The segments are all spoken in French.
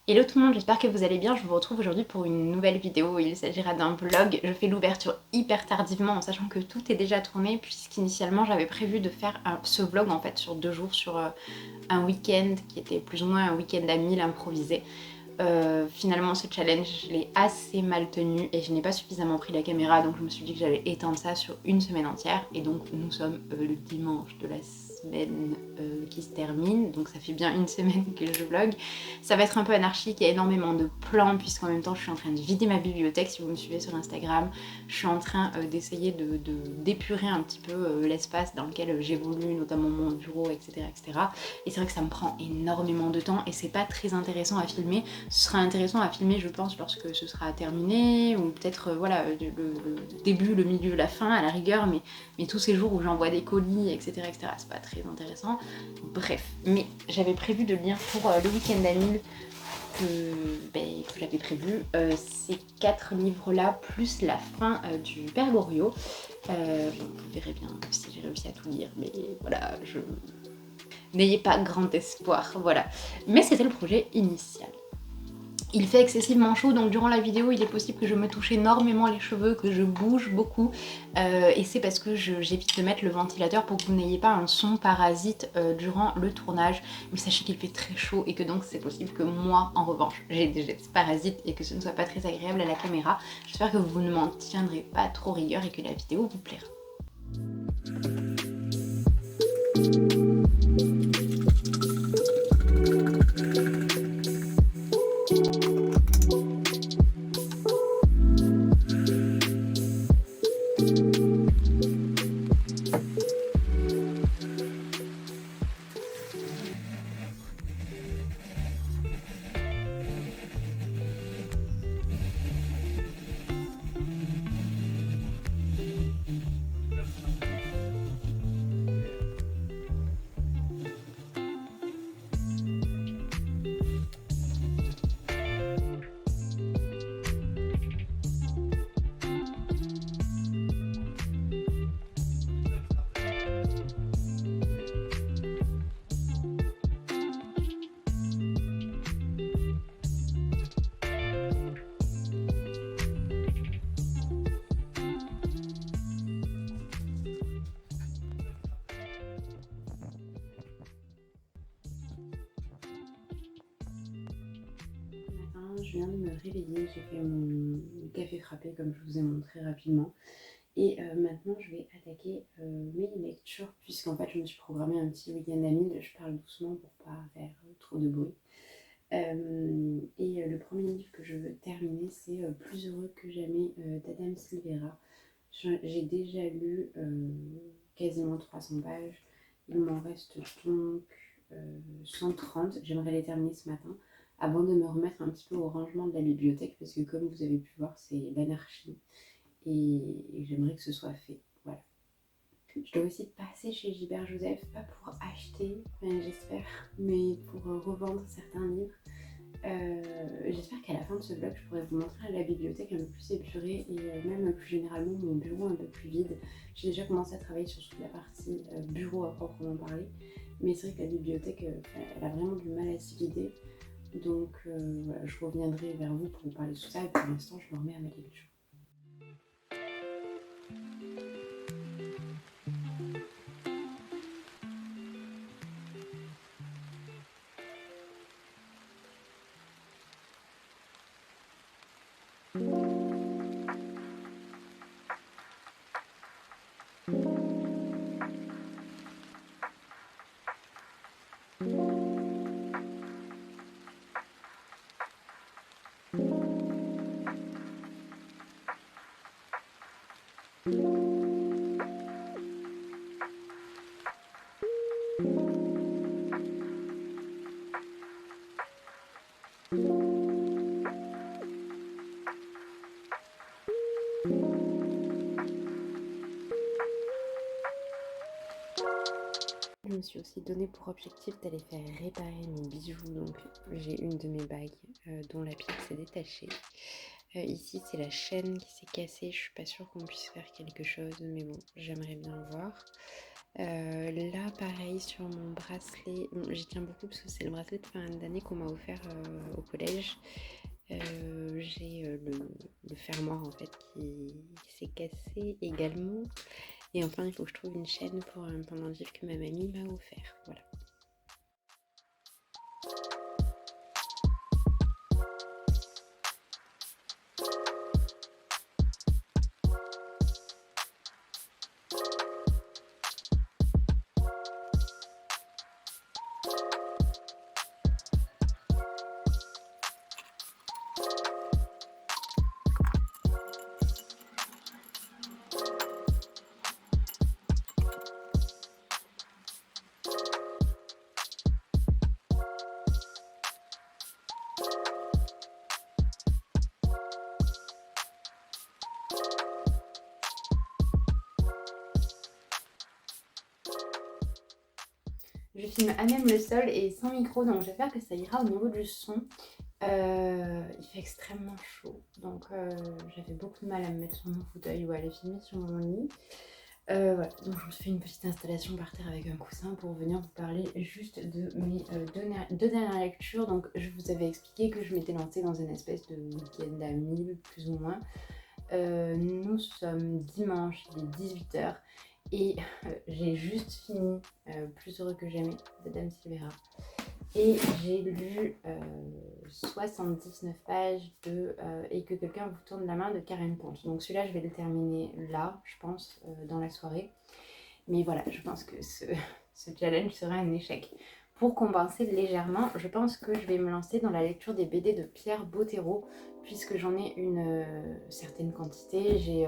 Hello tout le monde, j'espère que vous allez bien. Je vous retrouve aujourd'hui pour une nouvelle vidéo. Il s'agira d'un vlog. Je fais l'ouverture hyper tardivement en sachant que tout est déjà tourné puisqu'initialement j'avais prévu de faire ce vlog en fait sur 2 jours, sur un week-end qui était plus ou moins un week-end à 1000 improvisé. Finalement ce challenge je l'ai assez mal tenu et je n'ai pas suffisamment pris la caméra, donc je me suis dit que j'allais étendre ça sur une semaine entière. Et donc nous sommes le dimanche de la semaine qui se termine, donc ça fait bien une semaine que je vlog. Ça va être un peu anarchique, il y a énormément de plans puisqu'en même temps je suis en train de vider ma bibliothèque. Si vous me suivez sur Instagram, je suis en train d'essayer d'épurer un petit peu l'espace dans lequel j'évolue, notamment mon bureau, etc., etc. Et c'est vrai que ça me prend énormément de temps et c'est pas très intéressant à filmer. Ce sera intéressant à filmer, je pense, lorsque ce sera terminé, ou peut-être voilà, le début, le milieu, la fin à la rigueur, mais tous ces jours où j'envoie des colis, etc., etc., c'est pas très intéressant. Bref, mais j'avais prévu de lire pour le week-end à 1000 que j'avais prévu ces 4 livres-là, plus la fin du Père Goriot. Vous verrez bien si j'ai réussi à tout lire, mais voilà, n'ayez pas grand espoir, voilà. Mais c'était le projet initial. Il fait excessivement chaud, donc durant la vidéo il est possible que je me touche énormément les cheveux, que je bouge beaucoup, et c'est parce que j'évite de mettre le ventilateur pour que vous n'ayez pas un son parasite durant le tournage. Mais sachez qu'il fait très chaud et que donc c'est possible que moi en revanche j'ai des gestes parasites et que ce ne soit pas très agréable à la caméra. J'espère que vous ne m'en tiendrez pas trop rigueur et que la vidéo vous plaira. Je viens de me réveiller, j'ai fait mon café frappé comme je vous ai montré rapidement. Et maintenant je vais attaquer mes lectures puisqu'en fait je me suis programmé un petit week-end à 1000. Je parle doucement pour pas faire trop de bruit. Et le premier livre que je veux terminer c'est Plus heureux que jamais d'Adam Silvera. J'ai déjà lu quasiment 300 pages. Il m'en reste donc 130. J'aimerais les terminer ce matin avant de me remettre un petit peu au rangement de la bibliothèque parce que comme vous avez pu voir c'est l'anarchie et j'aimerais que ce soit fait. Voilà. Je dois aussi passer chez Gilbert Joseph, pas pour acheter, j'espère, mais pour revendre certains livres. J'espère qu'à la fin de ce vlog je pourrai vous montrer la bibliothèque un peu plus épurée et même plus généralement mon bureau un peu plus vide. J'ai déjà commencé à travailler sur toute la partie bureau à proprement parler, mais c'est vrai que la bibliothèque elle a vraiment du mal à se vider. Donc voilà, je reviendrai vers vous pour vous parler de tout ça et pour l'instant je me remets à ma lecture. Je me suis aussi donné pour objectif d'aller faire réparer mes bijoux. Donc j'ai une de mes bagues dont la pièce s'est détachée. Ici c'est la chaîne qui s'est cassée. Je suis pas sûre qu'on puisse faire quelque chose, mais bon, j'aimerais bien voir. Là, pareil, sur mon bracelet, bon, j'y tiens beaucoup parce que c'est le bracelet de fin d'année qu'on m'a offert au collège. J'ai le fermoir en fait qui s'est cassé également. Et enfin, il faut que je trouve une chaîne pour un pendentif que ma mamie m'a offert. Voilà. Je filme à même le sol et sans micro, donc j'espère que ça ira au niveau du son. Il fait extrêmement chaud, donc j'avais beaucoup de mal à me mettre sur mon fauteuil ou à aller filmer sur mon lit. Voilà, donc je me fais une petite installation par terre avec un coussin pour venir vous parler juste de mes deux dernières lectures. Donc je vous avais expliqué que je m'étais lancée dans une espèce de week-end à 1000 plus ou moins. Nous sommes dimanche, il est 18h et j'ai juste fini Plus heureux que jamais d'Adam Silvera. Et j'ai lu 79 pages Et que quelqu'un vous tourne la main de Karen Ponce. Donc celui-là, je vais le terminer là, je pense, dans la soirée. Mais voilà, je pense que ce challenge sera un échec. Pour compenser légèrement, je pense que je vais me lancer dans la lecture des BD de Pierre Bottero, puisque j'en ai une certaine quantité. J'ai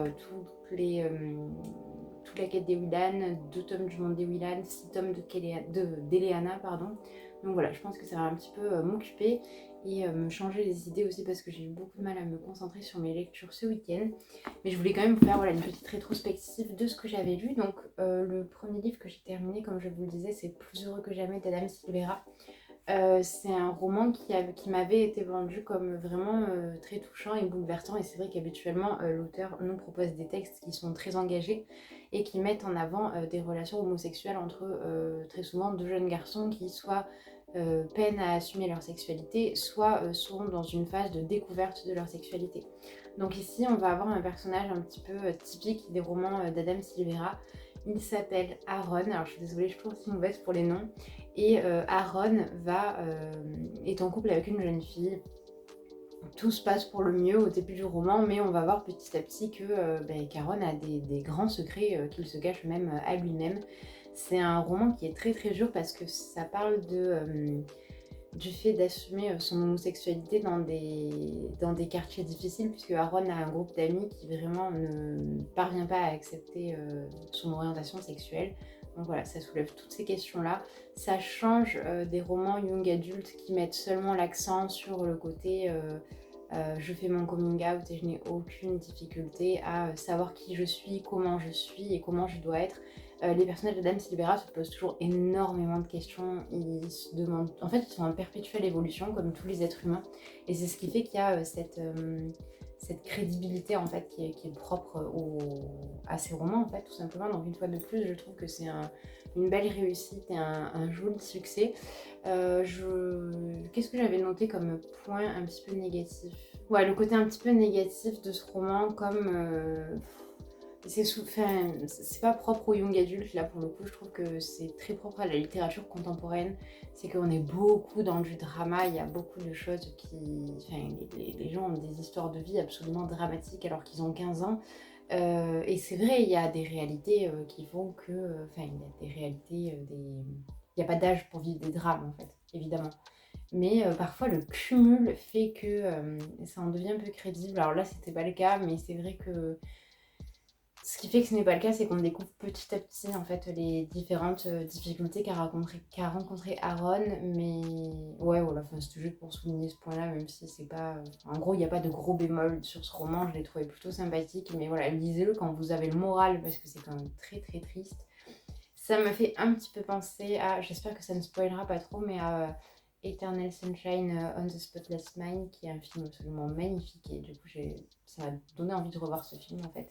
toute la quête des Willan, 2 tomes du monde des Willan, 6 tomes d'Eleana, pardon. Donc voilà, je pense que ça va un petit peu m'occuper et me changer les idées aussi parce que j'ai eu beaucoup de mal à me concentrer sur mes lectures ce week-end. Mais je voulais quand même vous faire une petite rétrospective de ce que j'avais lu. Donc le premier livre que j'ai terminé, comme je vous le disais, c'est Plus heureux que jamais d'Adam Silvera. C'est un roman qui m'avait été vendu comme vraiment très touchant et bouleversant. Et c'est vrai qu'habituellement, l'auteur nous propose des textes qui sont très engagés et qui mettent en avant des relations homosexuelles entre très souvent deux jeunes garçons qui soit peinent à assumer leur sexualité, soit sont dans une phase de découverte de leur sexualité. Donc ici, on va avoir un personnage un petit peu typique des romans d'Adam Silvera. Il s'appelle Aaron. Alors je suis désolée, je suis toujours si mauvaise pour les noms. Et Aaron est en couple avec une jeune fille. Tout se passe pour le mieux au début du roman, mais on va voir petit à petit qu'Aaron a des grands secrets qu'il se cache même à lui-même. C'est un roman qui est très très dur parce que ça parle du fait d'assumer son homosexualité dans des quartiers difficiles, puisque Aaron a un groupe d'amis qui vraiment ne parvient pas à accepter son orientation sexuelle. Donc voilà, ça soulève toutes ces questions-là. Ça change des romans young adultes qui mettent seulement l'accent sur le côté je fais mon coming out et je n'ai aucune difficulté à savoir qui je suis et comment je dois être. Les personnages d'Adam Silvera se posent toujours énormément de questions. Ils se demandent, en fait, ils sont en perpétuelle évolution comme tous les êtres humains. Et c'est ce qui fait qu'il y a cette crédibilité en fait qui est propre à ces romans en fait tout simplement. Donc une fois de plus, je trouve que c'est une belle réussite et un joli succès. Qu'est-ce que j'avais noté comme point un petit peu négatif? Ouais, le côté un petit peu négatif de ce roman, comme c'est pas propre aux young adultes, là pour le coup, je trouve que c'est très propre à la littérature contemporaine. C'est qu'on est beaucoup dans du drama, il y a beaucoup de choses qui. Enfin, les gens ont des histoires de vie absolument dramatiques alors qu'ils ont 15 ans. Et c'est vrai, il y a des réalités qui font que. Enfin, il y a des réalités, il n'y a pas d'âge pour vivre des drames en fait, évidemment. Mais parfois le cumul fait que ça en devient un peu crédible. Alors là, c'était pas le cas, mais c'est vrai que ce qui fait que ce n'est pas le cas, c'est qu'on découvre petit à petit en fait les différentes difficultés qu'a rencontré Aaron. Mais ouais, voilà, enfin, c'était juste pour souligner ce point-là, même si c'est pas. En gros, il n'y a pas de gros bémol sur ce roman, je l'ai trouvé plutôt sympathique. Mais voilà, lisez-le quand vous avez le moral, parce que c'est quand même très très triste. Ça me fait un petit peu penser à. J'espère que ça ne spoilera pas trop, mais à Eternal Sunshine on the Spotless Mind, qui est un film absolument magnifique. Et du coup, ça m'a donné envie de revoir ce film en fait.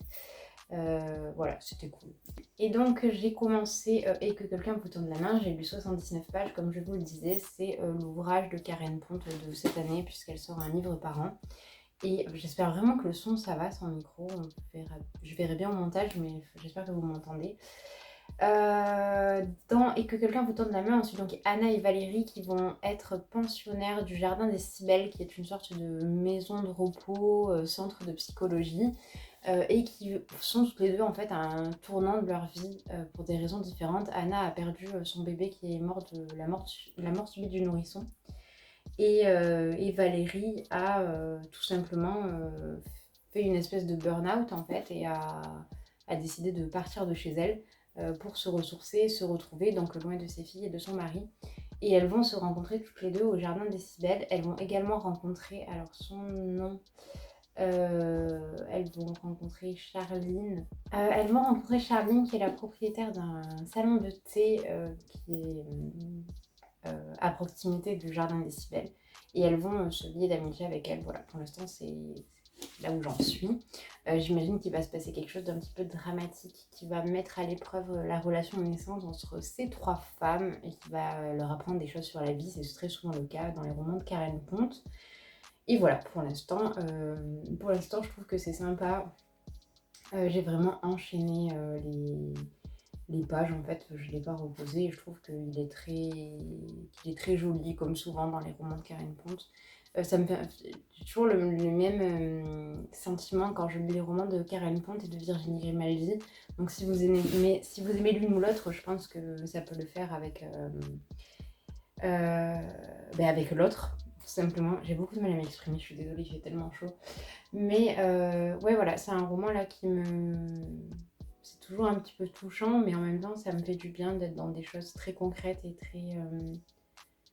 Voilà, c'était cool. Et donc j'ai commencé Et que quelqu'un vous tende la main, j'ai lu 79 pages, comme je vous le disais, c'est l'ouvrage de Karen Ponte de cette année, puisqu'elle sort un livre par an. Et j'espère vraiment que le son ça va sans micro, je verrai bien au montage, mais j'espère que vous m'entendez. Et que quelqu'un vous tende la main, ensuite donc Anna et Valérie qui vont être pensionnaires du Jardin des Cybèles, qui est une sorte de maison de repos, centre de psychologie, et qui sont toutes les deux en fait à un tournant de leur vie pour des raisons différentes. Anna a perdu son bébé qui est mort de la mort subite du nourrisson. Et Valérie a tout simplement fait une espèce de burn-out en fait et a décidé de partir de chez elle pour se ressourcer, se retrouver donc loin de ses filles et de son mari. Et elles vont se rencontrer toutes les deux au Jardin des Cybèles. Elles vont également rencontrer, alors son nom, elles vont rencontrer Charline. Elles vont rencontrer Charline qui est la propriétaire d'un salon de thé qui est à proximité du Jardin des Cybèles. Et elles vont se lier d'amitié avec elle. Voilà, pour l'instant, c'est là où j'en suis. J'imagine qu'il va se passer quelque chose d'un petit peu dramatique qui va mettre à l'épreuve la relation naissante entre ces trois femmes et qui va leur apprendre des choses sur la vie. C'est très souvent le cas dans les romans de Karen Ponte. Et voilà, pour l'instant, je trouve que c'est sympa. J'ai vraiment enchaîné les pages, en fait, je ne l'ai pas reposé et je trouve qu'il est très joli, comme souvent dans les romans de Karen Ponte. Ça me fait j'ai toujours le même sentiment quand je lis les romans de Karen Ponte et de Virginie Grimaldi. Donc si vous aimez l'une ou l'autre, je pense que ça peut le faire avec l'autre. Tout simplement, j'ai beaucoup de mal à m'exprimer, je suis désolée, il fait tellement chaud. Mais ouais, voilà, c'est un roman là c'est toujours un petit peu touchant, mais en même temps, ça me fait du bien d'être dans des choses très concrètes et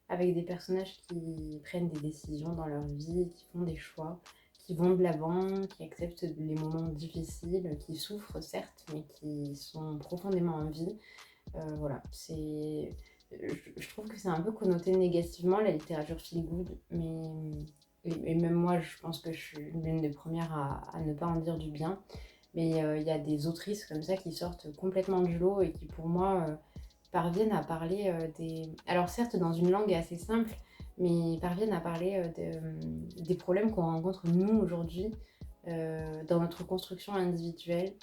avec des personnages qui prennent des décisions dans leur vie, qui font des choix, qui vont de l'avant, qui acceptent les moments difficiles, qui souffrent certes, mais qui sont profondément en vie. Voilà, je trouve que c'est un peu connoté négativement la littérature feel good, et même moi, je pense que je suis l'une des premières à ne pas en dire du bien. Mais il y a des autrices comme ça qui sortent complètement du lot et qui, pour moi, parviennent à parler Alors certes, dans une langue assez simple, mais parviennent à parler des problèmes qu'on rencontre nous aujourd'hui dans notre construction individuelle,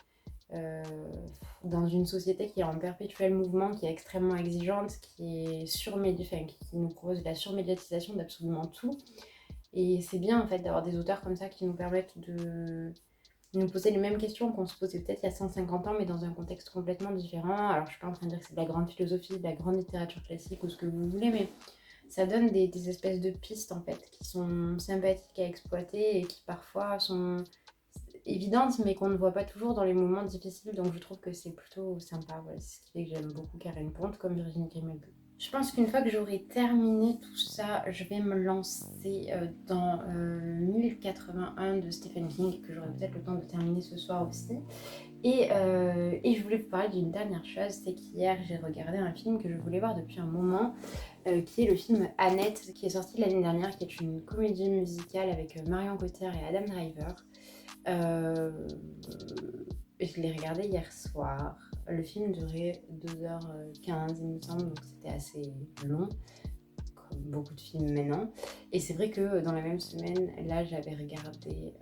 euh, dans une société qui est en perpétuel mouvement, qui est extrêmement exigeante, qui nous propose la surmédiatisation d'absolument tout. Et c'est bien en fait d'avoir des auteurs comme ça qui nous permettent de nous poser les mêmes questions qu'on se posait peut-être il y a 150 ans, mais dans un contexte complètement différent. Alors je suis pas en train de dire que c'est de la grande philosophie, de la grande littérature classique ou ce que vous voulez, mais ça donne des espèces de pistes en fait qui sont sympathiques à exploiter et qui parfois sont évidentes mais qu'on ne voit pas toujours dans les moments difficiles, donc je trouve que c'est plutôt sympa. Voilà, c'est ce qui fait que j'aime beaucoup Karen Ponte comme Virginie Grimaldi. Je pense qu'une fois que j'aurai terminé tout ça, je vais me lancer dans 1081 de Stephen King, que j'aurai peut-être le temps de terminer ce soir aussi. Et je voulais vous parler d'une dernière chose, c'est qu'hier j'ai regardé un film que je voulais voir depuis un moment, qui est le film Annette, qui est sorti l'année dernière, qui est une comédie musicale avec Marion Cotillard et Adam Driver. Je l'ai regardé hier soir. Le film durait 2h15, il me semble, donc c'était assez long, comme beaucoup de films maintenant. Et c'est vrai que dans la même semaine, là, j'avais regardé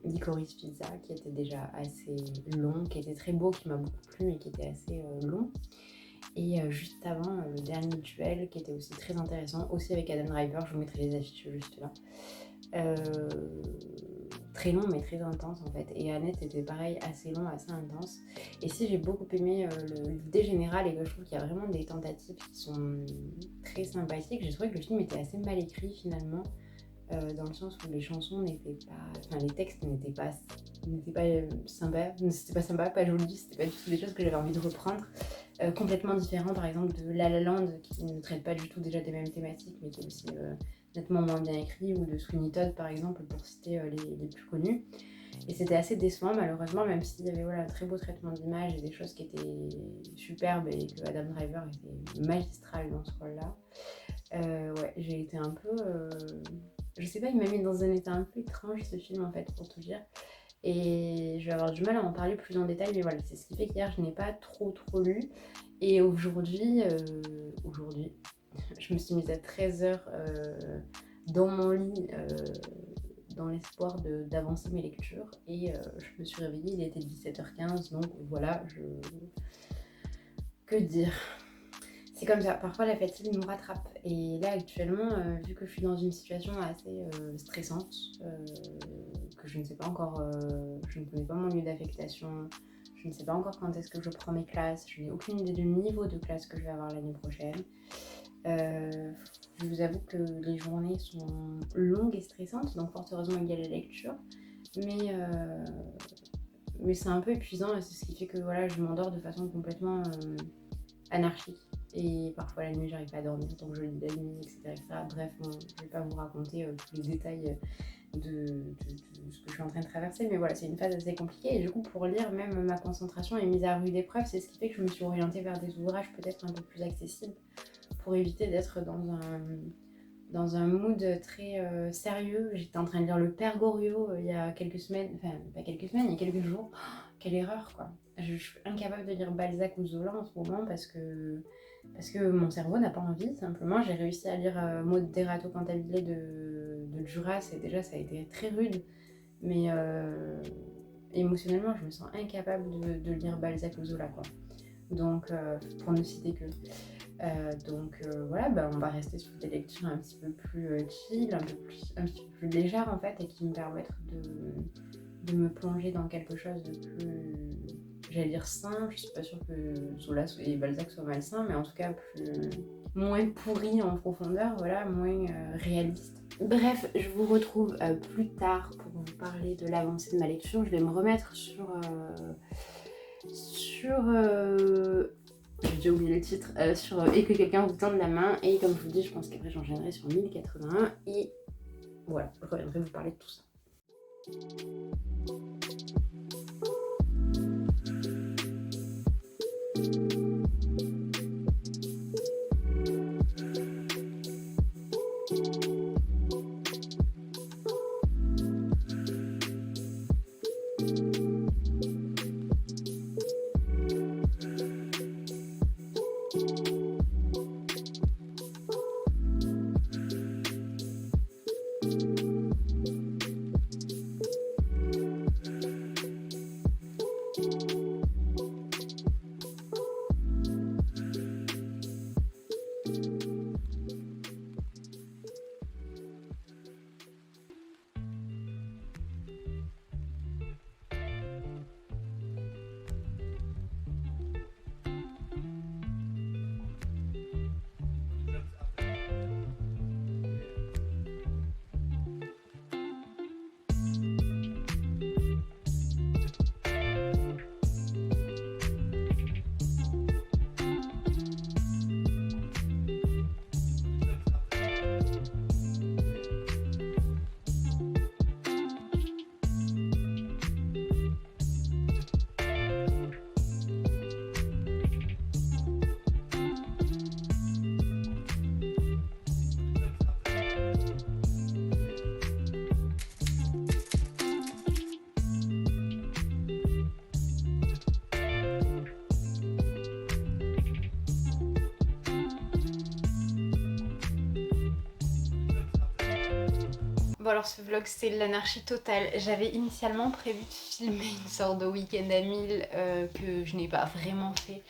Licorice Pizza, qui était déjà assez long, qui était très beau, qui m'a beaucoup plu, mais qui était assez long. Et juste avant, le dernier duel, qui était aussi très intéressant, aussi avec Adam Driver, je vous mettrai les affiches juste là. Très long mais très intense en fait, et Annette était pareil, assez long, assez intense. Et si j'ai beaucoup aimé l'idée générale et que je trouve qu'il y a vraiment des tentatives qui sont très sympathiques, j'ai trouvé que le film était assez mal écrit finalement, dans le sens où les chansons n'étaient pas, enfin les textes n'étaient pas sympa, pas joli, c'était pas du tout des choses que j'avais envie de reprendre. Complètement différent par exemple de La La Land, qui ne traite pas du tout déjà des mêmes thématiques mais qui est aussi nettement moins bien écrit, ou de Sweeney Todd par exemple, pour citer les plus connus. Et c'était assez décevant malheureusement, même s'il y avait un très beau traitement d'image et des choses qui étaient superbes et que Adam Driver était magistral dans ce rôle-là. Ouais, j'ai été un peu... je sais pas, il m'a mis dans un état un peu étrange ce film en fait, pour tout dire. et je vais avoir du mal à en parler plus en détail, mais voilà, c'est ce qui fait qu'hier je n'ai pas trop lu. Et aujourd'hui, je me suis mise à 13h dans mon lit dans l'espoir d'avancer mes lectures, et je me suis réveillée, il était 17h15, donc voilà, que dire? C'est comme ça, parfois la fatigue nous rattrape. Et là actuellement, vu que je suis dans une situation assez stressante, que je ne sais pas encore, je ne connais pas mon lieu d'affectation, je ne sais pas encore quand est-ce que je prends mes classes, je n'ai aucune idée du niveau de classe que je vais avoir l'année prochaine. Je vous avoue que les journées sont longues et stressantes, donc fort heureusement il y a les lectures. Mais c'est un peu épuisant, et c'est ce qui fait que voilà, je m'endors de façon complètement anarchique. Et parfois la nuit, j'arrive pas à dormir, donc je lis la nuit, etc. Bref, bon, je vais pas vous raconter tous les détails de ce que je suis en train de traverser, mais voilà, c'est une phase assez compliquée. Et du coup, pour lire, même ma concentration est mise à rude épreuve. C'est ce qui fait que je me suis orientée vers des ouvrages peut-être un peu plus accessibles pour éviter d'être dans un mood très sérieux. J'étais en train de lire Le Père Goriot il y a quelques semaines, enfin pas quelques semaines, il y a quelques jours. Oh, quelle erreur quoi. Je suis incapable de lire Balzac ou Zola en ce moment parce que mon cerveau n'a pas envie, simplement. J'ai réussi à lire Moderato Cantabile de Duras, et déjà ça a été très rude, mais émotionnellement je me sens incapable de lire Balzac ou Zola quoi. Donc pour ne citer que. Voilà, on va rester sur des lectures un petit peu plus chill, un petit peu plus légères en fait, et qui me permettent de me plonger dans quelque chose de plus, j'allais dire sain. Je suis pas sûre que Zola et Balzac soient malsains, mais en tout cas moins pourri en profondeur, voilà, moins réaliste. Bref, je vous retrouve plus tard pour vous parler de l'avancée de ma lecture. Je vais me remettre sur j'ai oublié le titre, sur Et que quelqu'un vous tende la main. Et comme je vous dis, je pense qu'après j'enchaînerai sur 1081. Et voilà, je reviendrai vous parler de tout ça. Bon alors ce vlog c'est l'anarchie totale. J'avais initialement prévu de filmer une sorte de week-end à 1000 que je n'ai pas vraiment fait.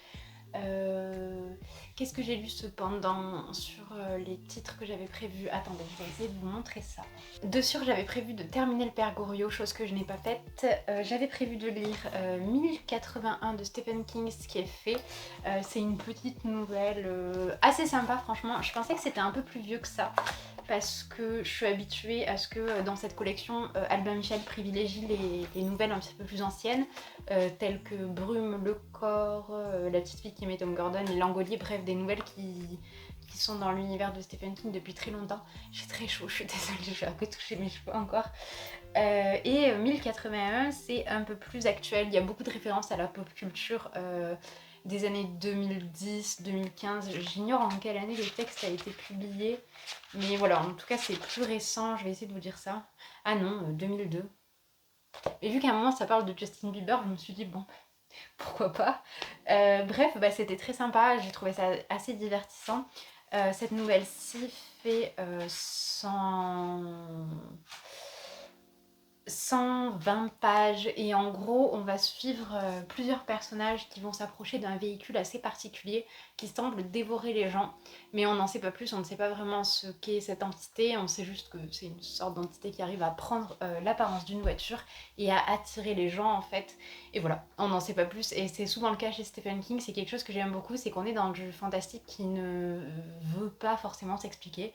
Qu'est-ce que j'ai lu cependant sur les titres que j'avais prévus? Attendez, je vais essayer de vous montrer ça. De sûr, j'avais prévu de terminer Le Père Goriot, chose que je n'ai pas faite. J'avais prévu de lire 1081 de Stephen King, ce qui est fait. C'est une petite nouvelle assez sympa franchement. Je pensais que c'était un peu plus vieux que ça, parce que je suis habituée à ce que dans cette collection, Albin Michel privilégie les nouvelles un petit peu plus anciennes, telles que Brume, Le Corps, La petite fille qui aimait Tom Gordon et Langolier, bref, des nouvelles qui sont dans l'univers de Stephen King depuis très longtemps. J'ai très chaud, je suis désolée, je vais un peu toucher mes cheveux encore. Et 1081, c'est un peu plus actuel, il y a beaucoup de références à la pop culture des années 2010-2015. J'ignore en quelle année le texte a été publié, mais voilà, en tout cas c'est plus récent, je vais essayer de vous dire ça. Ah non, 2002. Et vu qu'à un moment ça parle de Justin Bieber, je me suis dit bon, pourquoi pas. Bref, bah, c'était très sympa, j'ai trouvé ça assez divertissant. Cette nouvelle-ci fait 120 pages et en gros on va suivre plusieurs personnages qui vont s'approcher d'un véhicule assez particulier qui semble dévorer les gens, mais on n'en sait pas plus, on ne sait pas vraiment ce qu'est cette entité, on sait juste que c'est une sorte d'entité qui arrive à prendre l'apparence d'une voiture et à attirer les gens en fait, et voilà, on n'en sait pas plus. Et c'est souvent le cas chez Stephen King, c'est quelque chose que j'aime beaucoup, c'est qu'on est dans du fantastique qui ne veut pas forcément s'expliquer.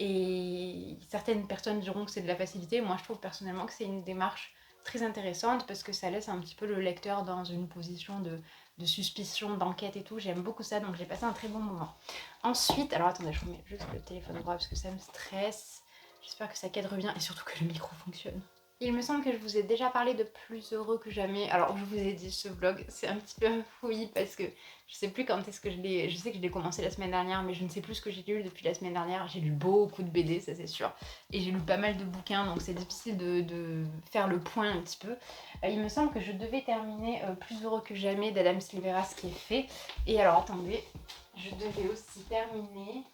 Et certaines personnes diront que c'est de la facilité. Moi, je trouve personnellement que c'est une démarche très intéressante parce que ça laisse un petit peu le lecteur dans une position de suspicion, d'enquête et tout. J'aime beaucoup ça, donc j'ai passé un très bon moment. Ensuite, alors attendez, je remets juste le téléphone droit parce que ça me stresse. J'espère que ça cadre bien et surtout que le micro fonctionne. Il me semble que je vous ai déjà parlé de Plus heureux que jamais. Alors je vous ai dit, ce vlog c'est un petit peu un fouillis parce que je sais plus quand est-ce que je l'ai... Je sais que je l'ai commencé la semaine dernière, mais je ne sais plus ce que j'ai lu depuis la semaine dernière. J'ai lu beaucoup de BD, ça c'est sûr, et j'ai lu pas mal de bouquins, donc c'est difficile de faire le point un petit peu. Il me semble que je devais terminer Plus heureux que jamais d'Adam Silvera, ce qui est fait. Et alors attendez, je devais aussi terminer...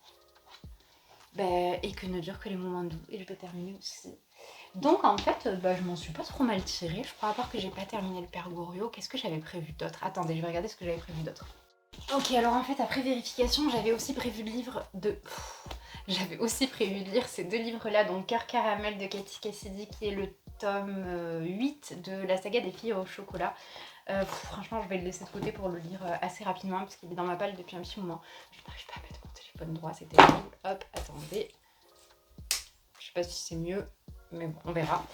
et que ne dure que les moments doux, et je vais terminer aussi. Donc en fait, je m'en suis pas trop mal tirée, je crois, à part que j'ai pas terminé le Père Goriot. Qu'est-ce que j'avais prévu d'autre? Attendez, je vais regarder ce que j'avais prévu d'autre. Ok, alors en fait, après vérification, j'avais aussi prévu de J'avais aussi prévu de lire ces deux livres-là, donc Cœur Caramel de Katie Cassidy, qui est le tome 8 de la saga des filles au chocolat. Franchement, je vais le laisser de côté pour le lire assez rapidement, parce qu'il est dans ma palle depuis un petit moment. Je n'arrive pas à mettre mon téléphone droit, c'était terrible. Hop, attendez. Je sais pas si c'est mieux, mais bon, on verra.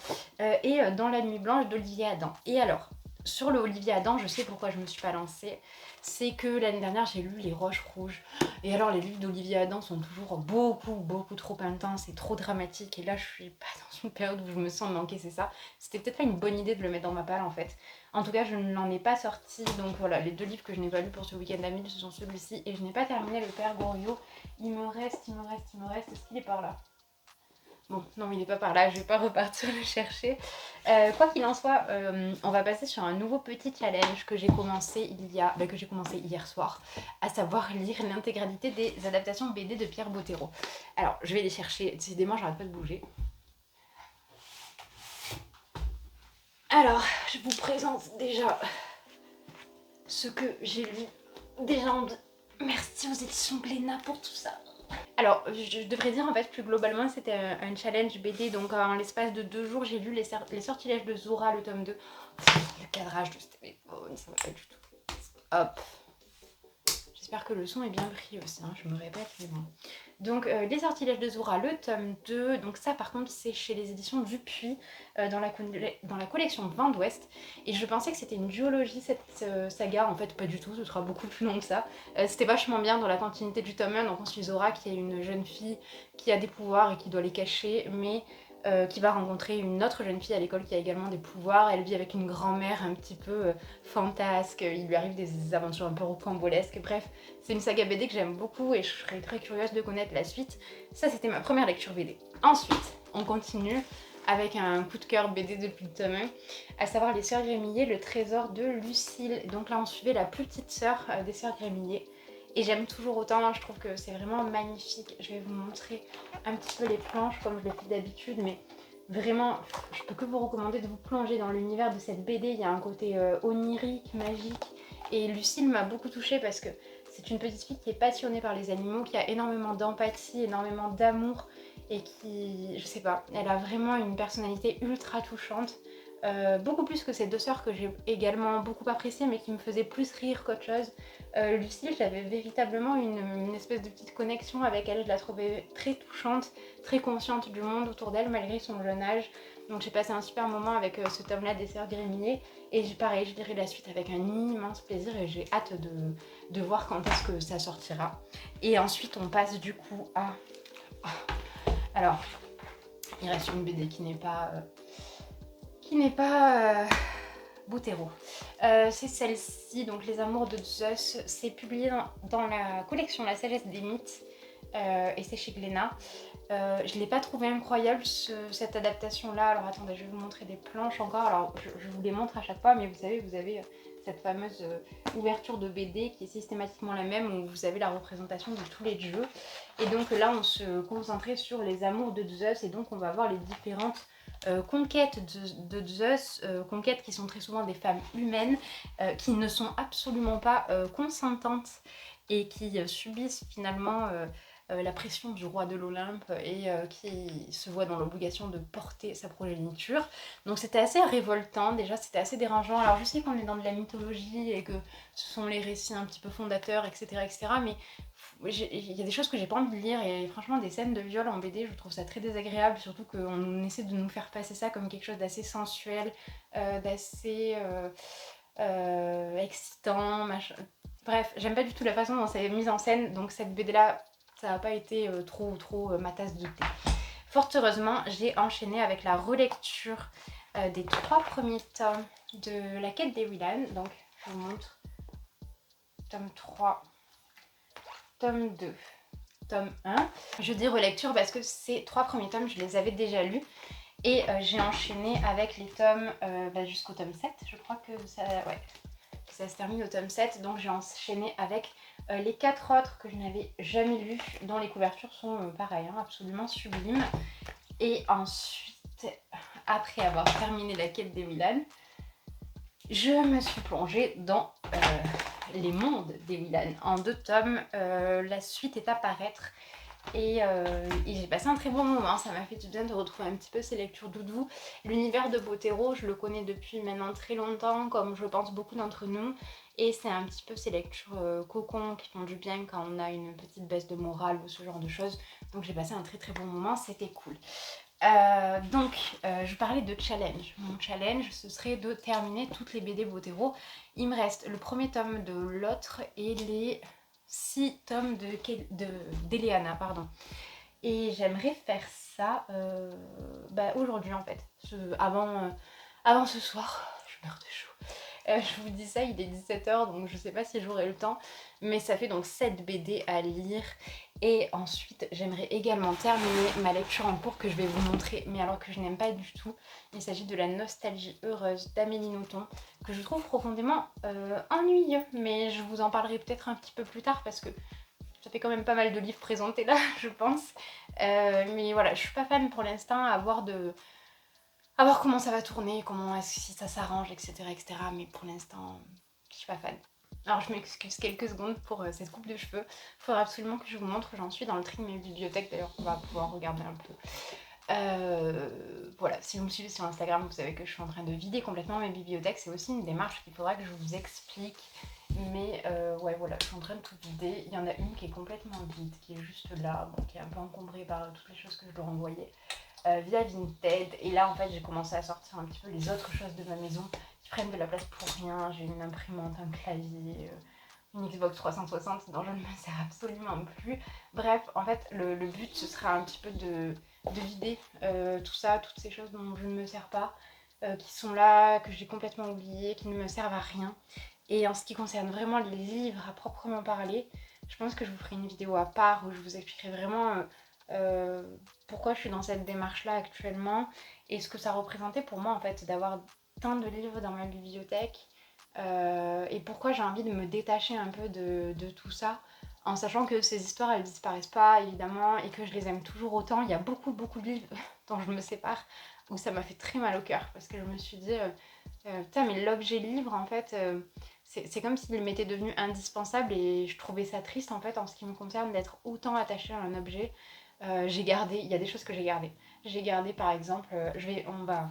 Dans La Nuit Blanche d'Olivier Adam. Et alors, sur le Olivier Adam, je sais pourquoi je me suis pas lancée. C'est que l'année dernière, j'ai lu Les Roches Rouges. Et alors, les livres d'Olivier Adam sont toujours beaucoup trop intenses et trop dramatiques. Et là, je suis pas dans une période où je me sens manquer, c'est ça. C'était peut-être pas une bonne idée de le mettre dans ma palle, en fait. En tout cas, je n'en ai pas sorti. Donc voilà, les deux livres que je n'ai pas lus pour ce week-end à 1000, ce sont celui-ci. Et je n'ai pas terminé Le Père Goriot. Il me reste. Est-ce qu'il est par là? Bon, non, il n'est pas par là, je vais pas repartir le chercher. Quoi qu'il en soit, on va passer sur un nouveau petit challenge que j'ai commencé hier soir, à savoir lire l'intégralité des adaptations BD de Pierre Bottero. Alors, je vais les chercher, décidément, j'arrête pas de bouger. Alors, je vous présente déjà ce que j'ai lu des Landes. Merci aux éditions Glénat pour tout ça. Alors, je devrais dire en fait plus globalement, c'était un challenge BD, donc en l'espace de 2 jours, j'ai lu les sortilèges de Zora, le tome 2. Le cadrage de ce téléphone, ça va pas du tout. Hop. J'espère que le son est bien pris aussi, hein, je me répète, mais bon. Donc, Les sortilèges de Zora, le tome 2. Donc ça, par contre, c'est chez les éditions Dupuis, dans la collection Vent d'Ouest. Et je pensais que c'était une duologie, cette saga. En fait, pas du tout, ce sera beaucoup plus long que ça. C'était vachement bien dans la continuité du tome 1. Donc on suit Zora, qui est une jeune fille qui a des pouvoirs et qui doit les cacher, mais qui va rencontrer une autre jeune fille à l'école qui a également des pouvoirs. Elle vit avec une grand-mère un petit peu fantasque, il lui arrive des aventures un peu rocambolesques. Bref, c'est une saga BD que j'aime beaucoup et je serais très curieuse de connaître la suite. Ça, c'était ma première lecture BD. Ensuite, on continue avec un coup de cœur BD depuis le tome 1, à savoir Les Sœurs Grémillet, le trésor de Lucille. Donc là, on suivait la plus petite sœur des Sœurs Grémillet. Et j'aime toujours autant, je trouve que c'est vraiment magnifique. Je vais vous montrer un petit peu les planches comme je le fais d'habitude, mais vraiment, je peux que vous recommander de vous plonger dans l'univers de cette BD. Il y a un côté onirique, magique. Et Lucille m'a beaucoup touchée parce que c'est une petite fille qui est passionnée par les animaux, qui a énormément d'empathie, énormément d'amour et qui, je sais pas, elle a vraiment une personnalité ultra touchante. Beaucoup plus que ses deux sœurs que j'ai également beaucoup appréciées mais qui me faisaient plus rire qu'autre chose. Lucille, j'avais véritablement une espèce de petite connexion avec elle, je la trouvais très touchante, très consciente du monde autour d'elle malgré son jeune âge. Donc j'ai passé un super moment avec ce tome-là des Sœurs Grémillet et pareil, je lirai la suite avec un immense plaisir et j'ai hâte de voir quand est-ce que ça sortira. Et ensuite on passe du coup à... Alors, il reste une BD qui n'est pas... Bottero. C'est celle-ci, donc Les Amours de Zeus. C'est publié dans la collection La Sagesse des Mythes et c'est chez Glénat. Je l'ai pas trouvé incroyable cette adaptation là. Alors attendez, je vais vous montrer des planches encore. Alors je vous les montre à chaque fois, mais vous savez, vous avez cette fameuse ouverture de BD qui est systématiquement la même, où vous avez la représentation de tous les jeux. Et donc là on se concentrait sur les amours de Zeus, et donc on va voir les différentes conquêtes de Zeus, conquêtes qui sont très souvent des femmes humaines qui ne sont absolument pas consentantes et qui subissent finalement la pression du roi de l'Olympe et qui se voit dans l'obligation de porter sa progéniture. Donc c'était assez révoltant, déjà c'était assez dérangeant. Alors je sais qu'on est dans de la mythologie et que ce sont les récits un petit peu fondateurs, etc. Mais il y a des choses que j'ai pas envie de lire, et franchement des scènes de viol en BD, je trouve ça très désagréable, surtout qu'on essaie de nous faire passer ça comme quelque chose d'assez sensuel, d'assez excitant, machin. Bref, j'aime pas du tout la façon dont c'est mis en scène, donc cette BD là, ça n'a pas été trop ma tasse de thé. Fort heureusement, j'ai enchaîné avec la relecture des 3 premiers tomes de La Quête d'Ewilan. Donc, je vous montre. Tome 3, tome 2, tome 1. Je dis relecture parce que ces 3 premiers tomes, je les avais déjà lus. Et j'ai enchaîné avec les tomes jusqu'au tome 7. Je crois que ça se termine au tome 7. Donc j'ai enchaîné avec les 4 autres que je n'avais jamais lus, dont les couvertures sont pareilles, hein, absolument sublimes. Et ensuite, après avoir terminé La Quête d'Ewilan, je me suis plongée dans les mondes d'Ewilan en 2 tomes. La suite est à paraître. Et j'ai passé un très bon moment, ça m'a fait du bien de retrouver un petit peu ces lectures doudou. L'univers de Botero, je le connais depuis maintenant très longtemps, comme je pense beaucoup d'entre nous. Et c'est un petit peu ces lectures cocon qui font du bien quand on a une petite baisse de morale ou ce genre de choses. Donc j'ai passé un très très bon moment, c'était cool. Je parlais de challenge. Mon challenge, ce serait de terminer toutes les BD Botero. Il me reste le premier tome de l'autre et les 6 tomes d'Eleana, pardon. Et j'aimerais faire ça aujourd'hui en fait. Avant ce soir, je meurs de chaud. Je vous dis ça, il est 17h, donc je sais pas si j'aurai le temps. Mais ça fait donc 7 BD à lire. Et ensuite, j'aimerais également terminer ma lecture en cours que je vais vous montrer, mais alors que je n'aime pas du tout. Il s'agit de La Nostalgie heureuse d'Amélie Nothomb, que je trouve profondément ennuyeux. Mais je vous en parlerai peut-être un petit peu plus tard parce que ça fait quand même pas mal de livres présentés là, je pense. Mais voilà, je suis pas fan pour l'instant à voir comment ça va tourner, si ça s'arrange, etc. Mais pour l'instant, je suis pas fan. Alors je m'excuse quelques secondes pour cette coupe de cheveux. Il faudra absolument que je vous montre, j'en suis dans le tri de mes bibliothèques d'ailleurs, on va pouvoir regarder un peu. Voilà, si vous me suivez sur Instagram, vous savez que je suis en train de vider complètement mes bibliothèques. C'est aussi une démarche qu'il faudra que je vous explique. Mais voilà, je suis en train de tout vider. Il y en a une qui est complètement vide, qui est juste là, qui est un peu encombrée par toutes les choses que je dois envoyer via Vinted. Et là, en fait, j'ai commencé à sortir un petit peu les autres choses de ma maison qui prennent de la place pour rien. J'ai une imprimante, un clavier, une Xbox 360 dont je ne me sers absolument plus. Bref, en fait, le but, ce sera un petit peu de vider tout ça, toutes ces choses dont je ne me sers pas, qui sont là, que j'ai complètement oubliées, qui ne me servent à rien. Et en ce qui concerne vraiment les livres à proprement parler, je pense que je vous ferai une vidéo à part où je vous expliquerai vraiment pourquoi je suis dans cette démarche-là actuellement et ce que ça représentait pour moi en fait d'avoir tant de livres dans ma bibliothèque et pourquoi j'ai envie de me détacher un peu de tout ça en sachant que ces histoires elles disparaissent pas évidemment et que je les aime toujours autant. Il y a beaucoup de livres dont je me sépare où ça m'a fait très mal au cœur parce que je me suis dit putain mais l'objet livre en fait c'est comme s'il m'était devenu indispensable et je trouvais ça triste en fait en ce qui me concerne d'être autant attachée à un objet. J'ai gardé, il y a des choses que j'ai gardées. J'ai gardé par exemple, on va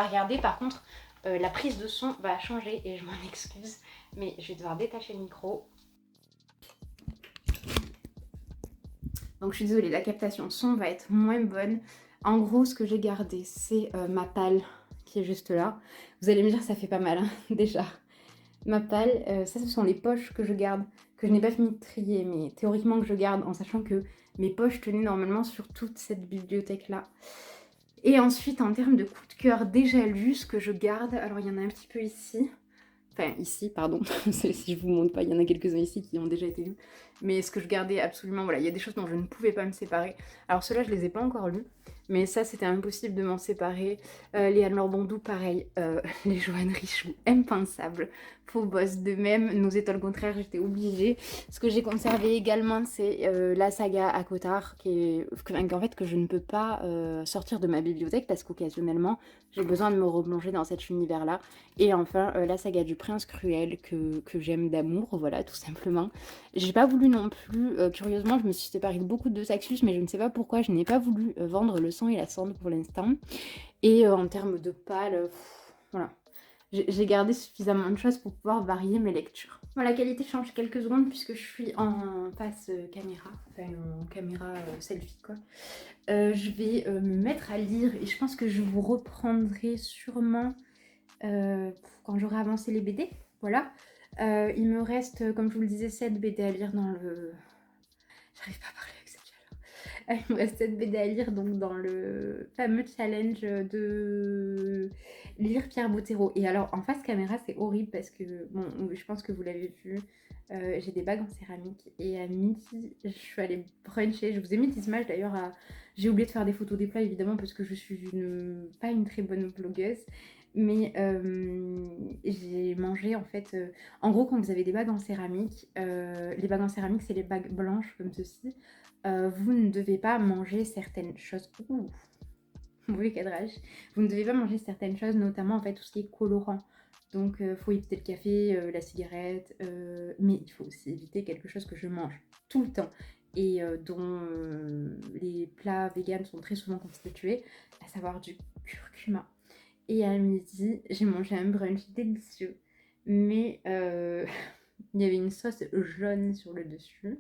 regarder par contre, la prise de son va changer et je m'en excuse, mais je vais devoir détacher le micro. Donc je suis désolée, la captation son va être moins bonne. En gros, ce que j'ai gardé, c'est ma palle qui est juste là. Vous allez me dire, ça fait pas mal hein, déjà. Ma palle, ça ce sont les poches que je garde, que je n'ai pas fini de trier, mais théoriquement que je garde en sachant que mes poches tenaient normalement sur toute cette bibliothèque là. Et ensuite en termes de coup de cœur déjà lus, ce que je garde, alors il y en a un petit peu ici, enfin ici pardon, si je vous montre pas, il y en a quelques-uns ici qui ont déjà été lus. mais ce que je gardais absolument, voilà, il y a des choses dont je ne pouvais pas me séparer. Alors ceux-là, je les ai pas encore lus, mais ça, c'était impossible de m'en séparer. Les Anne-Laure Bondou, pareil. Les Joanne Richoux, impensable. Faux boss de même. Nos étoiles contraires, j'étais obligée. Ce que j'ai conservé également, c'est la saga à Cotard, en fait, que je ne peux pas sortir de ma bibliothèque parce qu'occasionnellement, j'ai besoin de me replonger dans cet univers-là. Et enfin, la saga du Prince Cruel, que j'aime d'amour, voilà, tout simplement. J'ai pas voulu non plus, curieusement, je me suis séparée de beaucoup de Saxus, mais je ne sais pas pourquoi, je n'ai pas voulu vendre le sang et la cendre pour l'instant. Et en termes de pâle, voilà. J'ai gardé suffisamment de choses pour pouvoir varier mes lectures. Bon, la qualité change quelques secondes puisque je suis en face caméra, enfin en caméra selfie quoi. Je vais me mettre à lire et je pense que je vous reprendrai sûrement quand j'aurai avancé les BD. Voilà. Il me reste, comme je vous le disais, 7 BD à lire dans le... J'arrive pas à parler avec cette chaleur. Il me reste 7 BD à lire donc dans le fameux challenge de lire Pierre Bottero. Et alors en face caméra c'est horrible parce que, bon, je pense que vous l'avez vu, j'ai des bagues en céramique et à midi je suis allée bruncher. Je vous ai mis des images d'ailleurs. J'ai oublié de faire des photos des plats évidemment parce que je suis pas une très bonne vlogueuse. Mais j'ai mangé en fait... en gros, quand vous avez des bagues en céramique, les bagues en céramique, c'est les bagues blanches comme ceci. Vous ne devez pas manger certaines choses. Ouh, mauvais cadrage. Vous ne devez pas manger certaines choses, notamment en fait tout ce qui est colorant. Donc, faut éviter le café, la cigarette, mais il faut aussi éviter quelque chose que je mange tout le temps et dont les plats véganes sont très souvent constitués, à savoir du curcuma. Et à midi, j'ai mangé un brunch délicieux, mais il y avait une sauce jaune sur le dessus.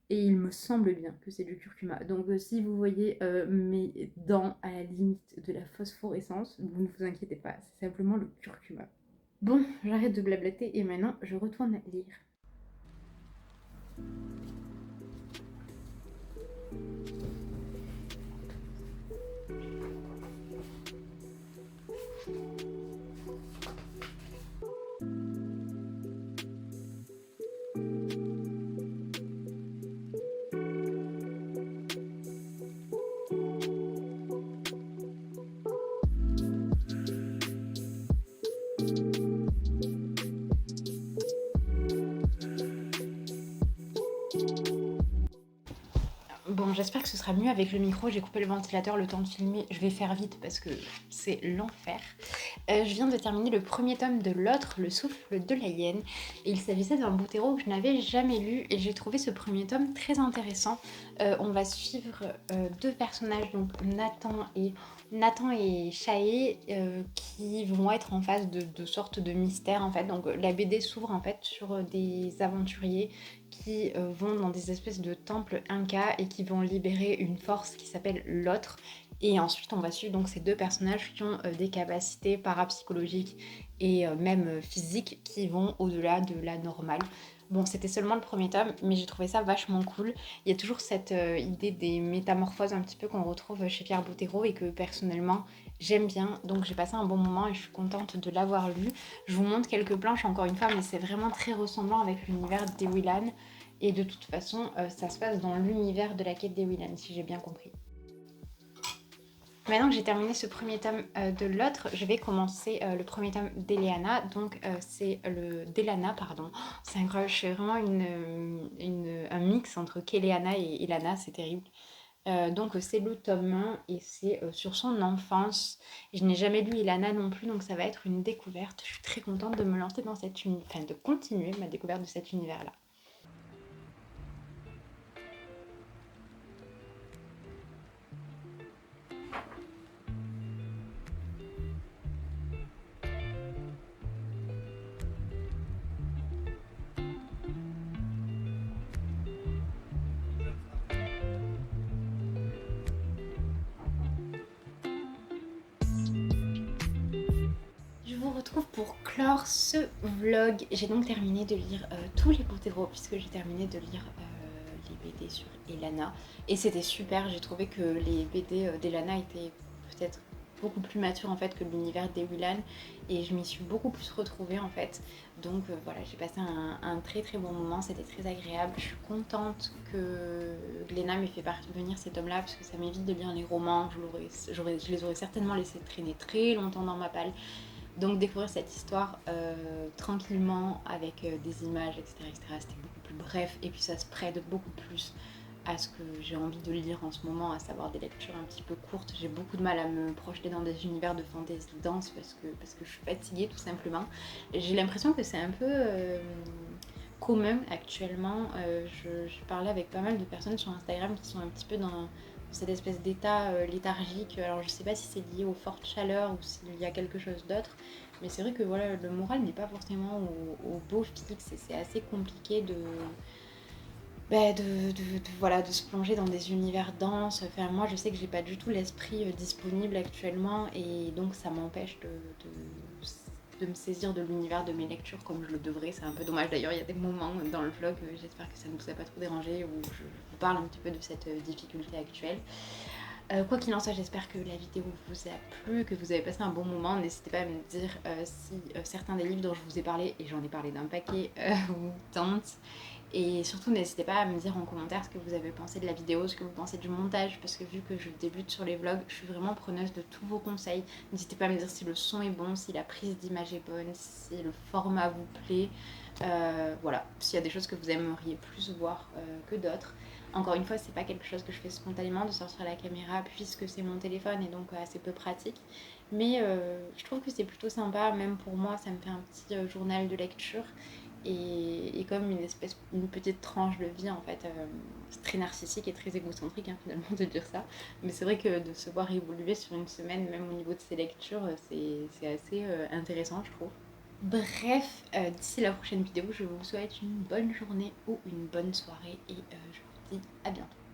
Et il me semble bien que c'est du curcuma. Donc si vous voyez mes dents à la limite de la phosphorescence, vous ne vous inquiétez pas, c'est simplement le curcuma. Bon, j'arrête de blablater et maintenant je retourne lire. Bon, j'espère que ce sera mieux avec le micro. J'ai coupé le ventilateur le temps de filmer. Je vais faire vite parce que c'est l'enfer. Je viens de terminer le premier tome de L'Autre, le souffle de la hyène. Et il s'agissait d'un Bottero que je n'avais jamais lu et j'ai trouvé ce premier tome très intéressant. On va suivre deux personnages, donc Nathan et Chaé, qui vont être en face de sortes de mystères en fait. Donc la BD s'ouvre en fait sur des aventuriers qui vont dans des espèces de temples incas et qui vont libérer une force qui s'appelle l'Autre. Et ensuite, on va suivre donc ces deux personnages qui ont des capacités parapsychologiques et même physiques qui vont au-delà de la normale. Bon, c'était seulement le premier tome, mais j'ai trouvé ça vachement cool. Il y a toujours cette idée des métamorphoses un petit peu qu'on retrouve chez Pierre Bottero et que personnellement j'aime bien. Donc j'ai passé un bon moment et je suis contente de l'avoir lu. Je vous montre quelques planches encore une fois, mais c'est vraiment très ressemblant avec l'univers des Willan. Et de toute façon, ça se passe dans l'univers de la quête des Willan, si j'ai bien compris. Maintenant que j'ai terminé ce premier tome de L'Autre, je vais commencer le premier tome d'Eleana. Donc c'est le d'Elana, pardon. Oh, c'est incroyable, je fais vraiment un mix entre Keleana et Elana, c'est terrible. Donc c'est le tome 1 et c'est sur son enfance. Je n'ai jamais lu Elana non plus, donc ça va être une découverte. Je suis très contente de me lancer dans de continuer ma découverte de cet univers-là. Je vous retrouve pour clore ce vlog. J'ai donc terminé de lire tous les Bottero puisque j'ai terminé de lire les BD sur Elana. Et c'était super, j'ai trouvé que les BD d'Elana étaient peut-être beaucoup plus mature en fait que l'univers d'Ewilan et je m'y suis beaucoup plus retrouvée en fait. Donc voilà, j'ai passé un très très bon moment, c'était très agréable. Je suis contente que Glénat m'ait fait parvenir cet homme-là parce que ça m'évite de lire les romans. Je les aurais certainement laissés traîner très longtemps dans ma palle. Donc découvrir cette histoire tranquillement avec des images, etc., c'était beaucoup plus bref et puis ça se prête beaucoup plus à ce que j'ai envie de lire en ce moment, à savoir des lectures un petit peu courtes. J'ai beaucoup de mal à me projeter dans des univers de fantasy dense parce que je suis fatiguée tout simplement. J'ai l'impression que c'est un peu commun actuellement. Je parlais avec pas mal de personnes sur Instagram qui sont un petit peu dans cette espèce d'état léthargique. Alors je sais pas si c'est lié aux fortes chaleurs ou s'il y a quelque chose d'autre, mais c'est vrai que voilà, le moral n'est pas forcément au beau fixe et c'est assez compliqué voilà, de se plonger dans des univers denses. Enfin, moi, je sais que j'ai pas du tout l'esprit disponible actuellement et donc ça m'empêche de me saisir de l'univers de mes lectures comme je le devrais. C'est un peu dommage d'ailleurs, il y a des moments dans le vlog, j'espère que ça ne vous a pas trop dérangé, où je vous parle un petit peu de cette difficulté actuelle. Quoi qu'il en soit, j'espère que la vidéo vous a plu, que vous avez passé un bon moment. N'hésitez pas à me dire si certains des livres dont je vous ai parlé, et j'en ai parlé d'un paquet, vous tentent. Et surtout, n'hésitez pas à me dire en commentaire ce que vous avez pensé de la vidéo, ce que vous pensez du montage, parce que vu que je débute sur les vlogs, je suis vraiment preneuse de tous vos conseils. N'hésitez pas à me dire si le son est bon, si la prise d'image est bonne, si le format vous plaît. Voilà, s'il y a des choses que vous aimeriez plus voir que d'autres. Encore une fois, c'est pas quelque chose que je fais spontanément de sortir la caméra puisque c'est mon téléphone et donc assez peu pratique. Mais je trouve que c'est plutôt sympa, même pour moi, ça me fait un petit journal de lecture et comme une petite tranche de vie en fait. C'est très narcissique et très égocentrique hein, finalement de dire ça. Mais c'est vrai que de se voir évoluer sur une semaine, même au niveau de ses lectures, c'est assez intéressant je trouve. Bref, d'ici la prochaine vidéo, je vous souhaite une bonne journée ou une bonne soirée et je vous dis à bientôt.